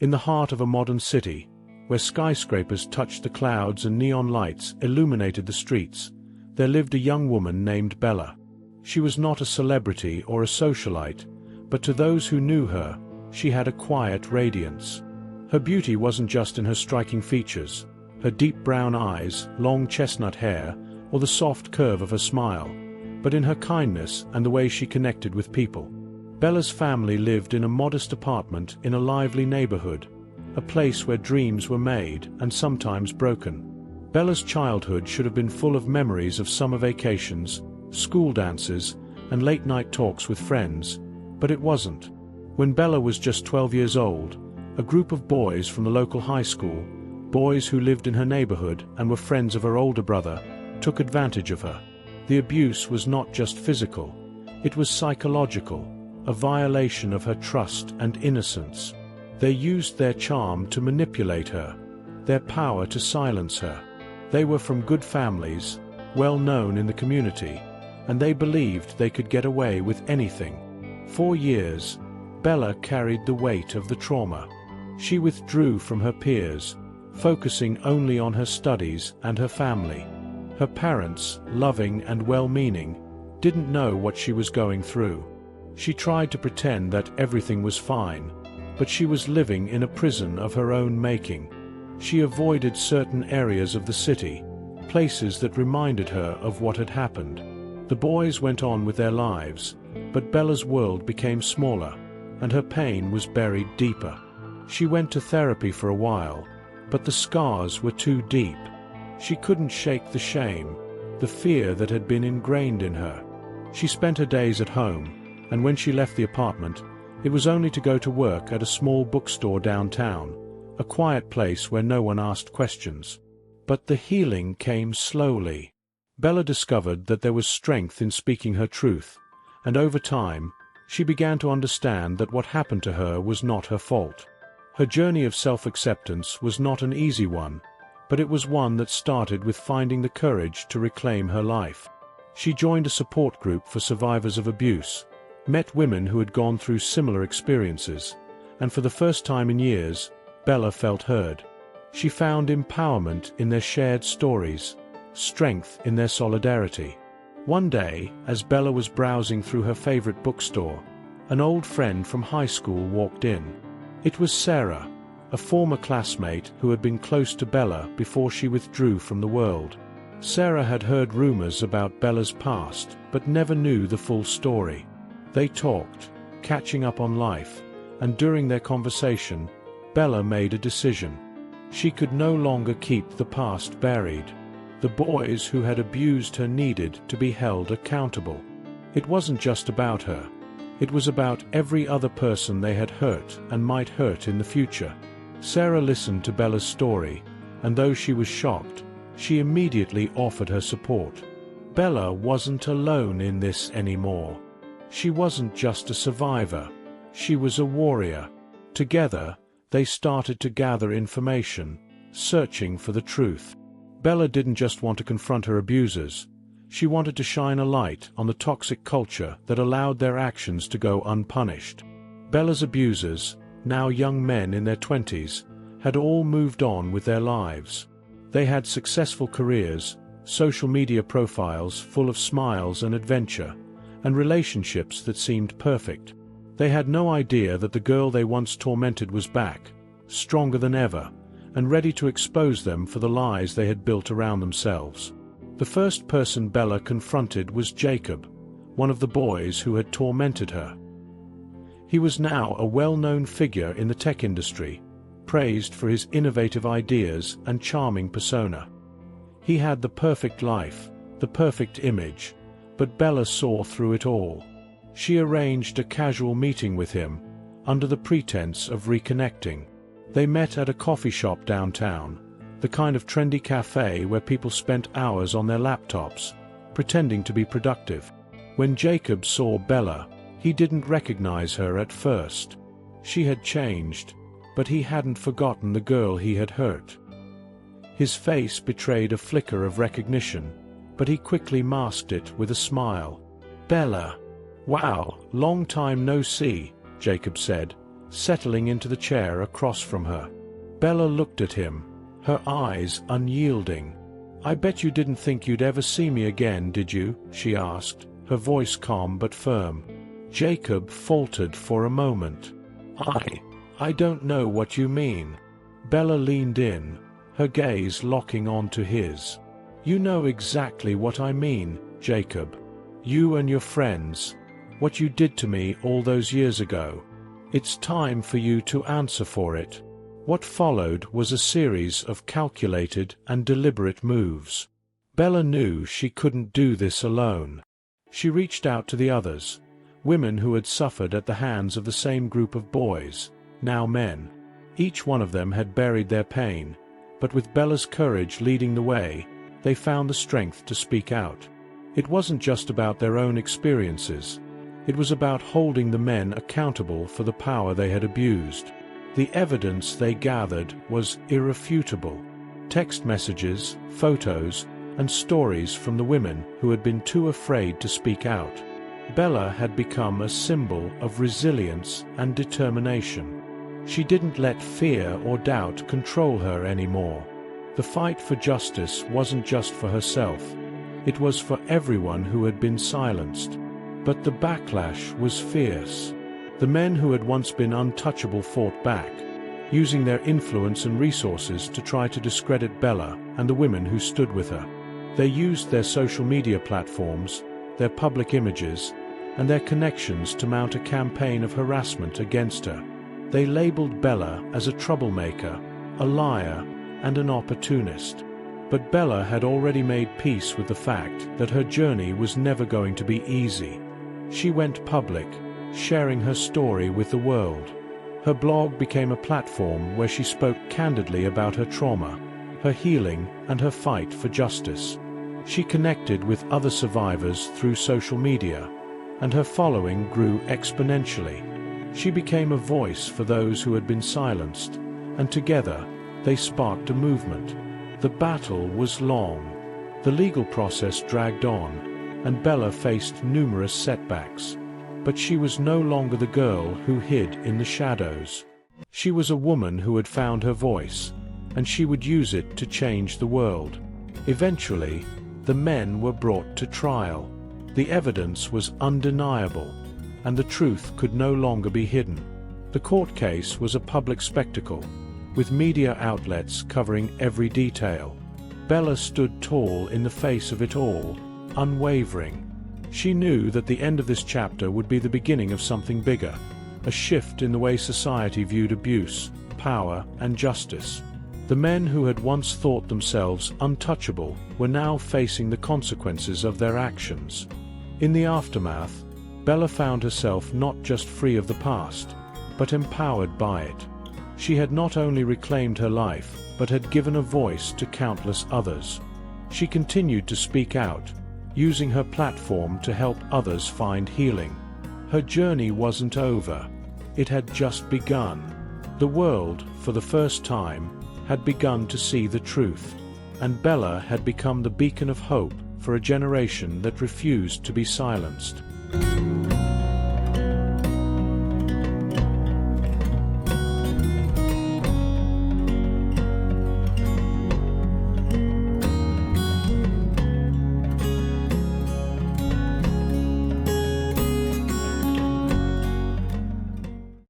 In the heart of a modern city, where skyscrapers touched the clouds and neon lights illuminated the streets, there lived a young woman named Bella. She was not a celebrity or a socialite, but to those who knew her, she had a quiet radiance. Her beauty wasn't just in her striking features, her deep brown eyes, long chestnut hair, or the soft curve of her smile, but in her kindness and the way she connected with people. Bella's family lived in a modest apartment in a lively neighborhood, a place where dreams were made and sometimes broken. Bella's childhood should have been full of memories of summer vacations, school dances, and late-night talks with friends, but it wasn't. When Bella was just 12 years old, a group of boys from the local high school, boys who lived in her neighborhood and were friends of her older brother, took advantage of her. The abuse was not just physical, it was psychological, a violation of her trust and innocence. They used their charm to manipulate her, their power to silence her. They were from good families, well known in the community, and they believed they could get away with anything. For years, Bella carried the weight of the trauma. She withdrew from her peers, focusing only on her studies and her family. Her parents, loving and well-meaning, didn't know what she was going through. She tried to pretend that everything was fine, but she was living in a prison of her own making. She avoided certain areas of the city, places that reminded her of what had happened. The boys went on with their lives, but Bella's world became smaller, and her pain was buried deeper. She went to therapy for a while, but the scars were too deep. She couldn't shake the shame, the fear that had been ingrained in her. She spent her days at home, and when she left the apartment, it was only to go to work at a small bookstore downtown, a quiet place where no one asked questions. But the healing came slowly. Bella discovered that there was strength in speaking her truth, and over time, she began to understand that what happened to her was not her fault. Her journey of self-acceptance was not an easy one, but it was one that started with finding the courage to reclaim her life. She joined a support group for survivors of abuse, met women who had gone through similar experiences, and for the first time in years, Bella felt heard. She found empowerment in their shared stories, strength in their solidarity. One day, as Bella was browsing through her favorite bookstore, an old friend from high school walked in. It was Sarah, a former classmate who had been close to Bella before she withdrew from the world. Sarah had heard rumors about Bella's past, but never knew the full story. They talked, catching up on life, and during their conversation, Bella made a decision. She could no longer keep the past buried. The boys who had abused her needed to be held accountable. It wasn't just about her. It was about every other person they had hurt and might hurt in the future. Sarah listened to Bella's story, and though she was shocked, she immediately offered her support. Bella wasn't alone in this anymore. She wasn't just a survivor, she was a warrior. Together, they started to gather information, searching for the truth. Bella didn't just want to confront her abusers. She wanted to shine a light on the toxic culture that allowed their actions to go unpunished. Bella's abusers, now young men in their 20s, had all moved on with their lives. They had successful careers, social media profiles full of smiles and adventure, and relationships that seemed perfect. They had no idea that the girl they once tormented was back, stronger than ever, and ready to expose them for the lies they had built around themselves. The first person Bella confronted was Jacob, one of the boys who had tormented her. He was now a well-known figure in the tech industry, praised for his innovative ideas and charming persona. He had the perfect life, the perfect image, but Bella saw through it all. She arranged a casual meeting with him, under the pretense of reconnecting. They met at a coffee shop downtown, the kind of trendy cafe where people spent hours on their laptops, pretending to be productive. When Jacob saw Bella, he didn't recognize her at first. She had changed, but he hadn't forgotten the girl he had hurt. His face betrayed a flicker of recognition, but he quickly masked it with a smile. "Bella. Wow, long time no see," Jacob said, settling into the chair across from her. Bella looked at him, her eyes unyielding. "I bet you didn't think you'd ever see me again, did you?" she asked, her voice calm but firm. Jacob faltered for a moment. I don't know what you mean." Bella leaned in, her gaze locking onto his. "You know exactly what I mean, Jacob. You and your friends. What you did to me all those years ago. It's time for you to answer for it." What followed was a series of calculated and deliberate moves. Bella knew she couldn't do this alone. She reached out to the others, women who had suffered at the hands of the same group of boys, now men. Each one of them had buried their pain, but with Bella's courage leading the way, they found the strength to speak out. It wasn't just about their own experiences. It was about holding the men accountable for the power they had abused. The evidence they gathered was irrefutable. Text messages, photos, and stories from the women who had been too afraid to speak out. Bella had become a symbol of resilience and determination. She didn't let fear or doubt control her anymore. The fight for justice wasn't just for herself. It was for everyone who had been silenced. But the backlash was fierce. The men who had once been untouchable fought back, using their influence and resources to try to discredit Bella and the women who stood with her. They used their social media platforms, their public images, and their connections to mount a campaign of harassment against her. They labeled Bella as a troublemaker, a liar, and an opportunist. But Bella had already made peace with the fact that her journey was never going to be easy. She went public, sharing her story with the world. Her blog became a platform where she spoke candidly about her trauma, her healing, and her fight for justice. She connected with other survivors through social media, and her following grew exponentially. She became a voice for those who had been silenced, and together, they sparked a movement. The battle was long. The legal process dragged on, and Bella faced numerous setbacks. But she was no longer the girl who hid in the shadows. She was a woman who had found her voice, and she would use it to change the world. Eventually, the men were brought to trial. The evidence was undeniable, and the truth could no longer be hidden. The court case was a public spectacle, with media outlets covering every detail. Bella stood tall in the face of it all, unwavering. She knew that the end of this chapter would be the beginning of something bigger, a shift in the way society viewed abuse, power, and justice. The men who had once thought themselves untouchable were now facing the consequences of their actions. In the aftermath, Bella found herself not just free of the past, but empowered by it. She had not only reclaimed her life, but had given a voice to countless others. She continued to speak out, using her platform to help others find healing. Her journey wasn't over. It had just begun. The world, for the first time, had begun to see the truth, and Bella had become the beacon of hope for a generation that refused to be silenced.